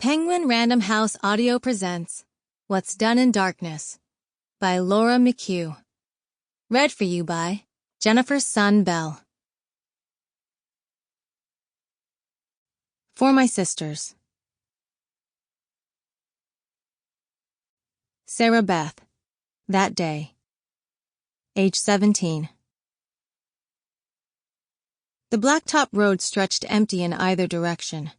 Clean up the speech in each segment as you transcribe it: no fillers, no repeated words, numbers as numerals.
Penguin Random House Audio presents What's Done in Darkness by Laura Mchugh. Read for you by Jennifer's son Bell. For my sisters. Sarabeth, that day. Age 17. The blacktop road stretched empty in either direction,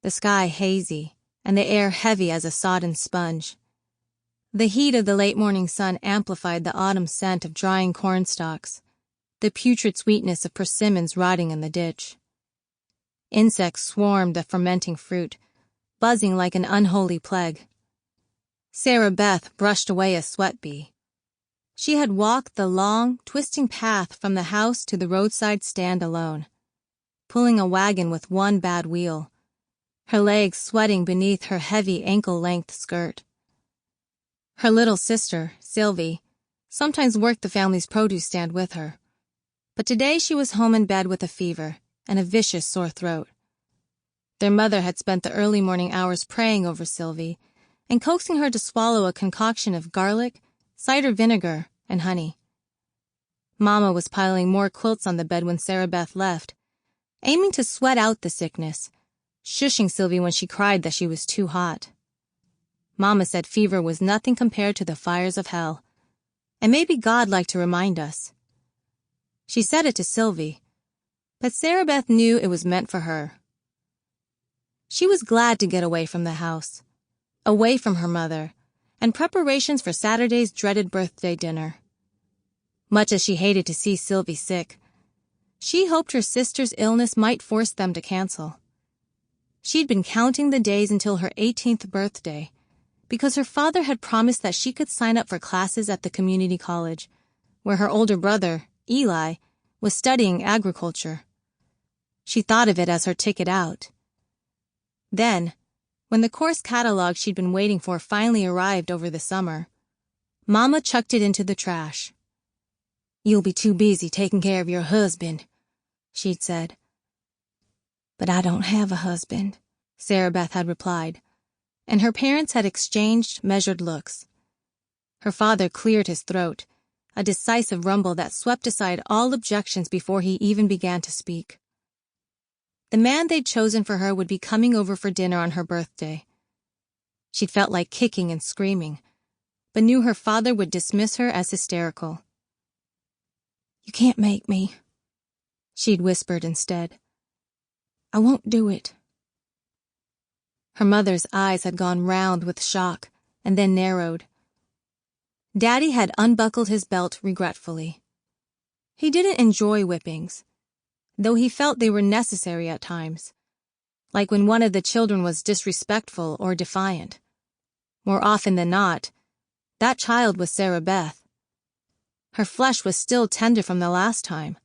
the sky hazy, and the air heavy as a sodden sponge. The heat of the late morning sun amplified the autumn scent of drying corn stalks, the putrid sweetness of persimmons rotting in the ditch. Insects swarmed the fermenting fruit, buzzing like an unholy plague. Sarabeth brushed away a sweat bee. She had walked the long, twisting path from the house to the roadside stand alone, pulling a wagon with one bad wheel, her legs sweating beneath her heavy ankle-length skirt. Her little sister, Sylvie, sometimes worked the family's produce stand with her, but today she was home in bed with a fever and a vicious sore throat. Their mother had spent the early morning hours praying over Sylvie and coaxing her to swallow a concoction of garlic, cider vinegar, and honey. Mama was piling more quilts on the bed when Sarabeth left, aiming to sweat out the sickness, shushing Sylvie when she cried that she was too hot. Mama said fever was nothing compared to the fires of hell, and maybe God liked to remind us. She said it to Sylvie, but Sarabeth knew it was meant for her. She was glad to get away from the house, away from her mother, and preparations for Saturday's dreaded birthday dinner. Much as she hated to see Sylvie sick, she hoped her sister's illness might force them to cancel. She'd been counting the days until her 18th birthday, because her father had promised that she could sign up for classes at the community college, where her older brother, Eli, was studying agriculture. She thought of it as her ticket out. Then, when the course catalog she'd been waiting for finally arrived over the summer, Mama chucked it into the trash. "You'll be too busy taking care of your husband," she'd said. "But I don't have a husband," Sarabeth had replied, and her parents had exchanged measured looks. Her father cleared his throat, a decisive rumble that swept aside all objections before he even began to speak. The man they'd chosen for her would be coming over for dinner on her birthday. She'd felt like kicking and screaming, but knew her father would dismiss her as hysterical. "You can't make me," she'd whispered instead. "I won't do it." Her mother's eyes had gone round with shock and then narrowed. Daddy had unbuckled his belt regretfully. He didn't enjoy whippings, though he felt they were necessary at times, like when one of the children was disrespectful or defiant. More often than not, that child was Sarabeth. Her flesh was still tender from the last time.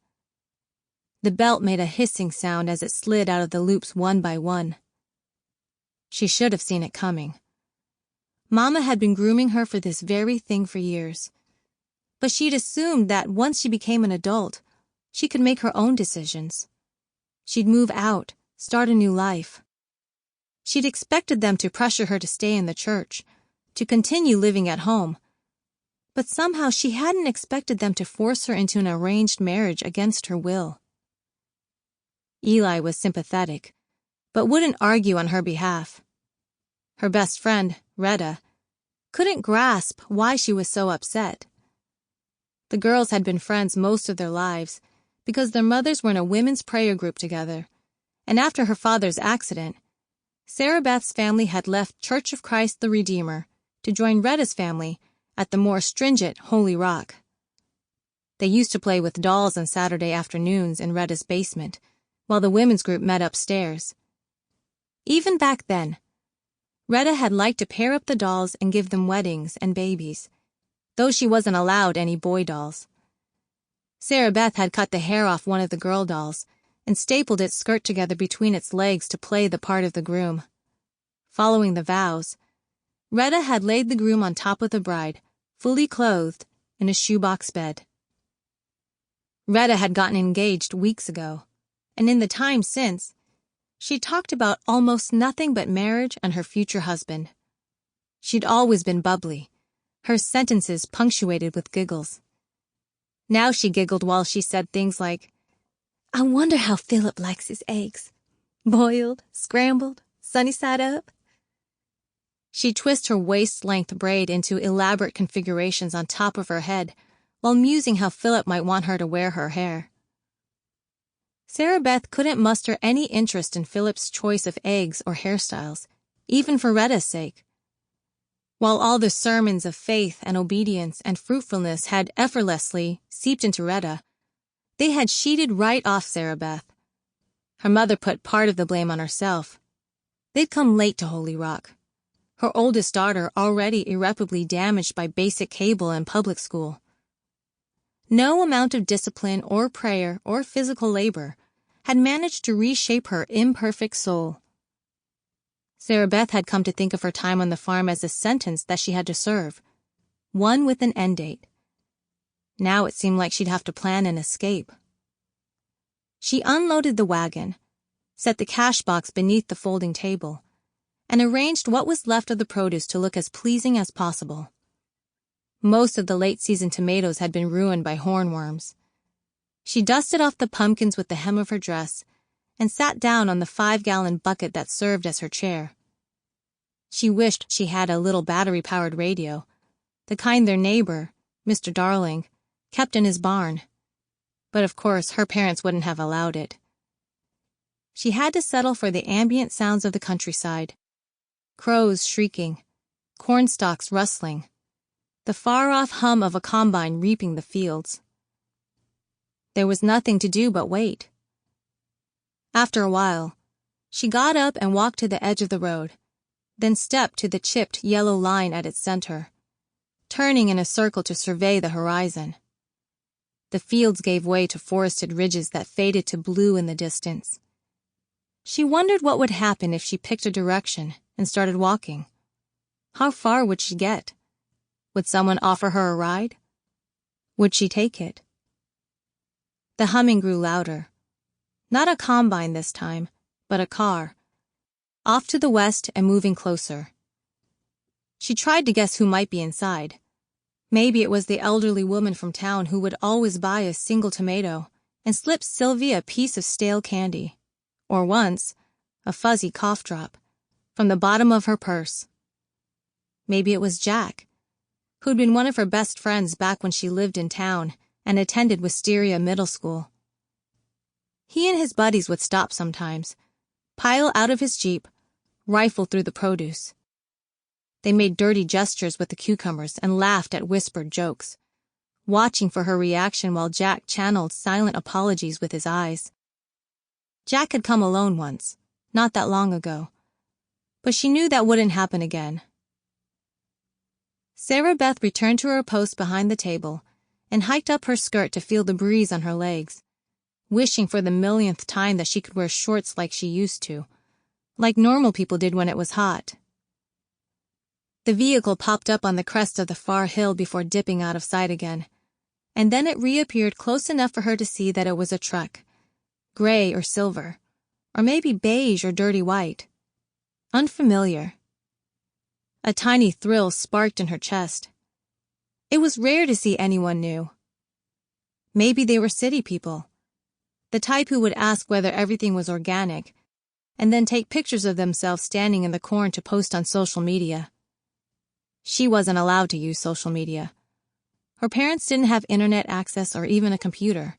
The belt made a hissing sound as it slid out of the loops one by one. She should have seen it coming. Mama had been grooming her for this very thing for years, but she'd assumed that once she became an adult, she could make her own decisions. She'd move out, start a new life. She'd expected them to pressure her to stay in the church, to continue living at home, but somehow she hadn't expected them to force her into an arranged marriage against her will. Eli was sympathetic, but wouldn't argue on her behalf. Her best friend, Retta, couldn't grasp why she was so upset. The girls had been friends most of their lives because their mothers were in a women's prayer group together, and after her father's accident, Sarabeth's family had left Church of Christ the Redeemer to join Retta's family at the more stringent Holy Rock. They used to play with dolls on Saturday afternoons in Retta's basement, while the women's group met upstairs. Even back then, Retta had liked to pair up the dolls and give them weddings and babies, though she wasn't allowed any boy dolls. Sarabeth had cut the hair off one of the girl dolls and stapled its skirt together between its legs to play the part of the groom. Following the vows, Retta had laid the groom on top of the bride, fully clothed, in a shoebox bed. Retta had gotten engaged weeks ago, and in the time since, She talked about almost nothing but marriage and her future husband. She'd always been bubbly, her sentences punctuated with giggles. Now she giggled while she said things like, "I wonder how Philip likes his eggs. Boiled, scrambled, sunny side up." She'd twist her waist-length braid into elaborate configurations on top of her head while musing how Philip might want her to wear her hair. Sarabeth couldn't muster any interest in Philip's choice of eggs or hairstyles, even for Retta's sake. While all the sermons of faith and obedience and fruitfulness had effortlessly seeped into Retta, they had sheeted right off Sarabeth. Her mother put part of the blame on herself. They'd come late to Holy Rock. Her oldest daughter already irreparably damaged by basic cable and public school. No amount of discipline or prayer or physical labor had managed to reshape her imperfect soul. Sarabeth had come to think of her time on the farm as a sentence that she had to serve, one with an end date. Now it seemed like she'd have to plan an escape. She unloaded the wagon, set the cash box beneath the folding table, and arranged what was left of the produce to look as pleasing as possible. Most of the late-season tomatoes had been ruined by hornworms. She dusted off the pumpkins with the hem of her dress and sat down on the 5-gallon bucket that served as her chair. She wished she had a little battery-powered radio, the kind their neighbor, Mr. Darling, kept in his barn. But of course her parents wouldn't have allowed it. She had to settle for the ambient sounds of the countryside. Crows shrieking, cornstalks rustling, the far-off hum of a combine reaping the fields. There was nothing to do but wait. After a while, she got up and walked to the edge of the road, then stepped to the chipped yellow line at its center, turning in a circle to survey the horizon. The fields gave way to forested ridges that faded to blue in the distance. She wondered what would happen if she picked a direction and started walking. How far would she get? Would someone offer her a ride? Would she take it? The humming grew louder. Not a combine this time, but a car. Off to the west and moving closer. She tried to guess who might be inside. Maybe it was the elderly woman from town who would always buy a single tomato and slip Sylvia a piece of stale candy. Or once, a fuzzy cough drop, from the bottom of her purse. Maybe it was Jack, who'd been one of her best friends back when she lived in town and attended Wisteria Middle School. He and his buddies would stop sometimes, pile out of his Jeep, rifle through the produce. They made dirty gestures with the cucumbers and laughed at whispered jokes, watching for her reaction while Jack channeled silent apologies with his eyes. Jack had come alone once, not that long ago, but she knew that wouldn't happen again. Sarabeth returned to her post behind the table and hiked up her skirt to feel the breeze on her legs, wishing for the millionth time that she could wear shorts like she used to, like normal people did when it was hot. The vehicle popped up on the crest of the far hill before dipping out of sight again, and then it reappeared close enough for her to see that it was a truck, gray or silver, or maybe beige or dirty white. Unfamiliar. A tiny thrill sparked in her chest. It was rare to see anyone new. Maybe they were city people, the type who would ask whether everything was organic, and then take pictures of themselves standing in the corn to post on social media. She wasn't allowed to use social media. Her parents didn't have internet access or even a computer.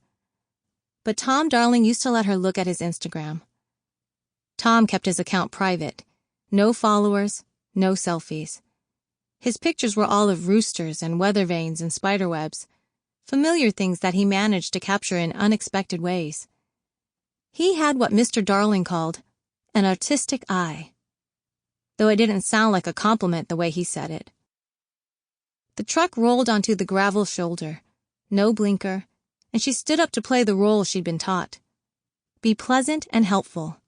But Tom Darling used to let her look at his Instagram. Tom kept his account private. No followers, no selfies. His pictures were all of roosters and weather vanes and spiderwebs, familiar things that he managed to capture in unexpected ways. He had what Mr. Darling called an artistic eye, though it didn't sound like a compliment the way he said it. The truck rolled onto the gravel shoulder, no blinker, and she stood up to play the role she'd been taught. Be pleasant and helpful.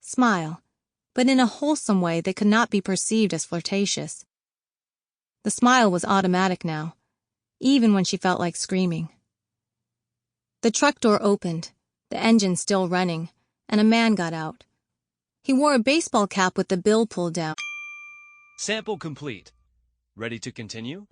Smile, but in a wholesome way that could not be perceived as flirtatious. The smile was automatic now, even when she felt like screaming. The truck door opened, the engine still running, and a man got out. He wore a baseball cap with the bill pulled down. Sample complete. Ready to continue?